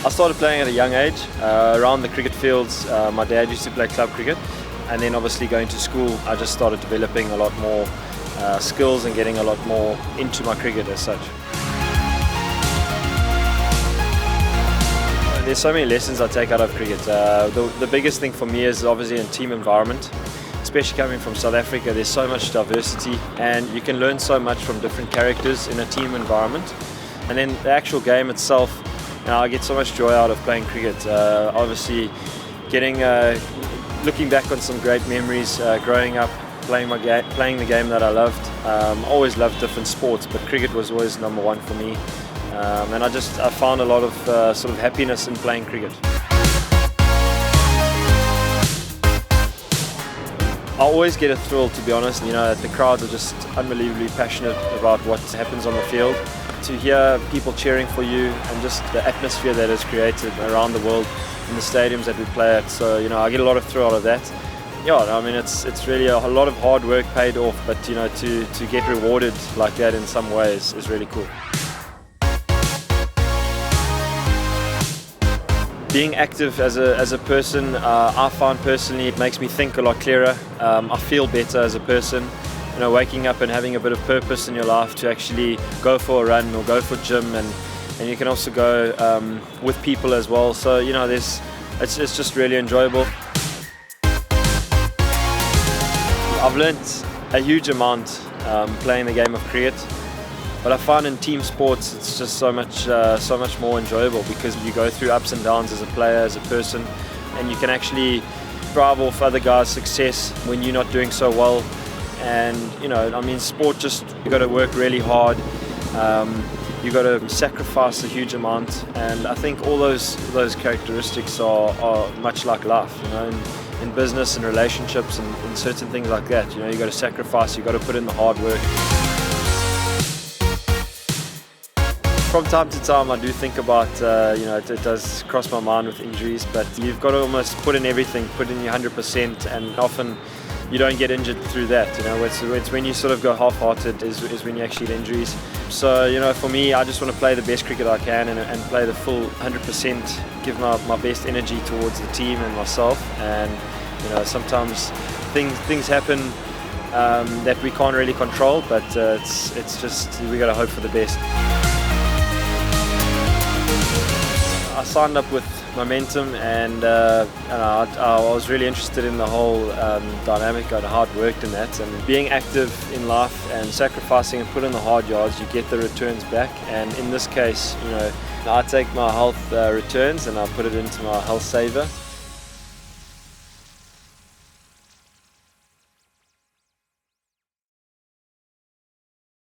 I started playing at a young age, around the cricket fields. My dad used to play club cricket, and then obviously going to school I just started developing a lot more skills and getting a lot more into my cricket as such. There's so many lessons I take out of cricket. The biggest thing for me is obviously in team environment. Especially coming from South Africa, there's so much diversity and you can learn so much from different characters in a team environment. And then the actual game itself, I get so much joy out of playing cricket. Obviously looking back on some great memories growing up, playing the game that I loved. Always loved different sports, but cricket was always number one for me. And I found a lot of sort of happiness in playing cricket. I always get a thrill, to be honest. The crowds are just unbelievably passionate about what happens on the field. To hear people cheering for you and just the atmosphere that is created around the world in the stadiums that we play at. So I get a lot of thrill out of that. Yeah, I mean it's really a lot of hard work paid off, but to get rewarded like that in some ways is really cool. Being active as a person, I find personally it makes me think a lot clearer. I feel better as a person. Waking up and having a bit of purpose in your life to actually go for a run or go for gym, and you can also go with people as well. So it's just really enjoyable. I've learnt a huge amount playing the game of cricket. But I find in team sports it's just so much more enjoyable because you go through ups and downs as a player, as a person, and you can actually drive off other guys' success when you're not doing so well. And sport you got to work really hard. You got to sacrifice a huge amount, and I think all those characteristics are much like life. In business and relationships and certain things like that. You got to sacrifice. You got to put in the hard work. From time to time I do think about, it does cross my mind with injuries, but you've got to almost put in everything, put in your 100%, and often you don't get injured through that. It's when you sort of go half-hearted is when you actually get injuries. So, for me, I just want to play the best cricket I can and play the full 100%, give my best energy towards the team and myself. And, sometimes things happen that we can't really control, but it's just, we got to hope for the best. I signed up with Momentum, and I was really interested in the whole dynamic and how it worked in that. And being active in life and sacrificing and putting in the hard yards, you get the returns back. And in this case, I take my health returns and I put it into my health saver.